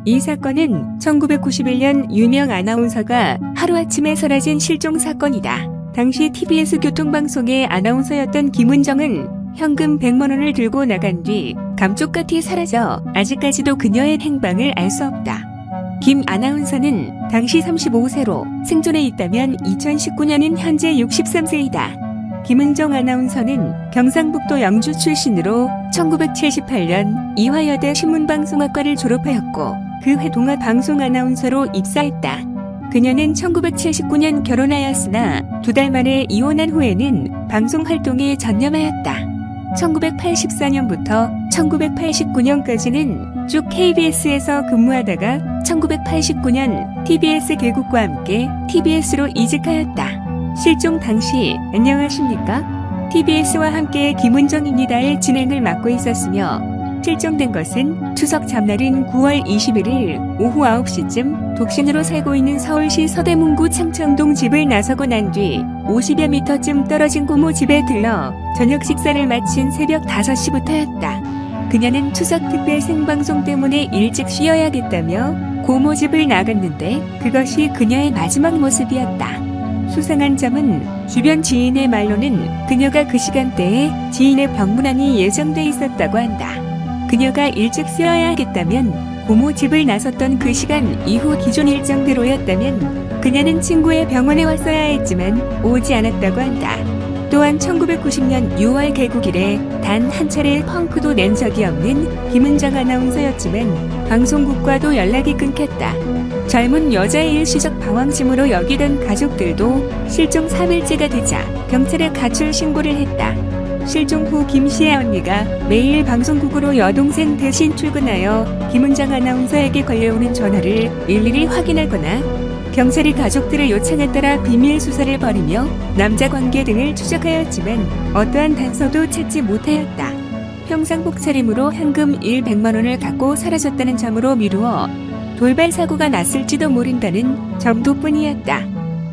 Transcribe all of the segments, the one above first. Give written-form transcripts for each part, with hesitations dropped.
이 사건은 1991년 유명 아나운서가 하루아침에 사라진 실종 사건이다. 당시 TBS 교통방송의 아나운서였던 김은정은 현금 100만 원을 들고 나간 뒤 감쪽같이 사라져 아직까지도 그녀의 행방을 알 수 없다. 김 아나운서는 당시 35세로 생존해 있다면 2019년인 현재 63세이다. 김은정 아나운서는 경상북도 영주 출신으로 1978년 이화여대 신문방송학과를 졸업하였고 그 해 동아방송 아나운서로 입사했다. 그녀는 1979년 결혼하였으나 2달 만에 이혼한 후에는 방송 활동에 전념하였다. 1984년부터 1989년까지는 쭉 KBS에서 근무하다가 1989년 TBS 개국과 함께 TBS로 이직하였다. 실종 당시 안녕하십니까? TBS와 함께 김은정입니다의 진행을 맡고 있었으며 실종된 것은 추석 전날인 9월 21일 오후 9시쯤 독신으로 살고 있는 서울시 서대문구 창천동 집을 나서고 난 뒤 50여 미터쯤 떨어진 고모 집에 들러 저녁 식사를 마친 새벽 5시부터였다. 그녀는 추석 특별 생방송 때문에 일찍 쉬어야겠다며 고모 집을 나갔는데 그것이 그녀의 마지막 모습이었다. 수상한 점은 주변 지인의 말로는 그녀가 그 시간대에 지인의 방문안이 예정돼 있었다고 한다. 그녀가 일찍 쉬어야겠다면 고모 집을 나섰던 그 시간 이후 기존 일정대로였다면 그녀는 친구의 병원에 왔어야 했지만 오지 않았다고 한다. 또한 1990년 6월 개국 이래 단 한 차례 펑크도 낸 적이 없는 김은정 아나운서였지만 방송국과도 연락이 끊겼다. 젊은 여자의 일시적 방황심으로 여기던 가족들도 실종 3일째가 되자 경찰에 가출 신고를 했다. 실종 후 김 씨의 언니가 매일 방송국으로 여동생 대신 출근하여 김은정 아나운서에게 걸려오는 전화를 일일이 확인하거나 경찰이 가족들의 요청에 따라 비밀 수사를 벌이며 남자 관계 등을 추적하였지만 어떠한 단서도 찾지 못하였다. 평상복 차림으로 현금 100만 원을 갖고 사라졌다는 점으로 미루어 돌발 사고가 났을지도 모른다는 점도뿐이었다.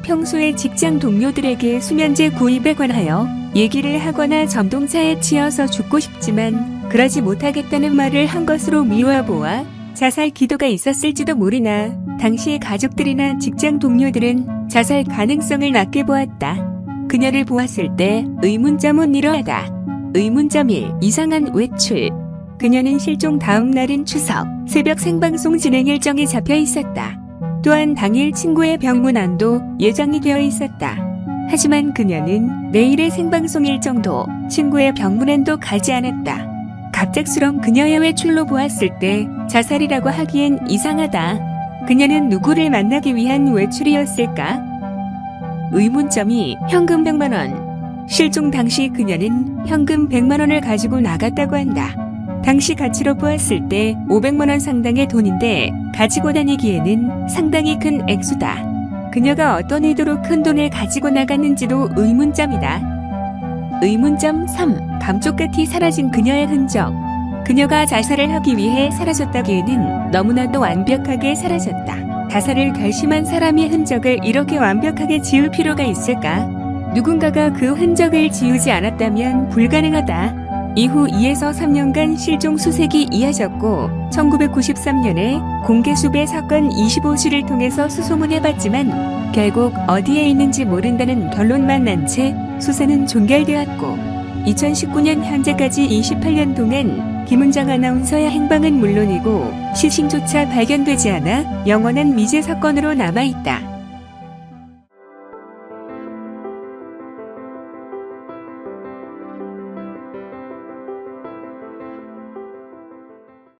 평소에 직장 동료들에게 수면제 구입에 관하여 얘기를 하거나 전동차에 치여서 죽고 싶지만 그러지 못하겠다는 말을 한 것으로 미루어보아 자살 기도가 있었을지도 모르나 당시의 가족들이나 직장 동료들은 자살 가능성을 낮게 보았다. 그녀를 보았을 때 의문점은 이러하다. 의문점 1. 이상한 외출. 그녀는 실종 다음 날인 추석 새벽 생방송 진행 일정이 잡혀 있었다. 또한 당일 친구의 병문안도 예정이 되어 있었다. 하지만 그녀는 내일의 생방송 일정도 친구의 병문안도 가지 않았다. 갑작스런 그녀의 외출로 보았을 때 자살이라고 하기엔 이상하다. 그녀는 누구를 만나기 위한 외출이었을까? 의문점이 현금 100만 원. 실종 당시 그녀는 현금 100만 원을 가지고 나갔다고 한다. 당시 가치로 보았을 때 500만 원 상당의 돈인데 가지고 다니기에는 상당히 큰 액수다. 그녀가 어떤 의도로 큰 돈을 가지고 나갔는지도 의문점이다. 의문점 3. 감쪽같이 사라진 그녀의 흔적. 그녀가 자살을 하기 위해 사라졌다기에는 너무나도 완벽하게 사라졌다. 자살을 결심한 사람의 흔적을 이렇게 완벽하게 지울 필요가 있을까? 누군가가 그 흔적을 지우지 않았다면 불가능하다. 이후 2에서 3년간 실종 수색이 이어졌고 1993년에 공개수배 사건 25수를 통해서 수소문해봤지만 결국 어디에 있는지 모른다는 결론만 난 채 수사는 종결되었고 2019년 현재까지 28년 동안 김은정 아나운서의 행방은 물론이고 시신조차 발견되지 않아 영원한 미제 사건으로 남아있다.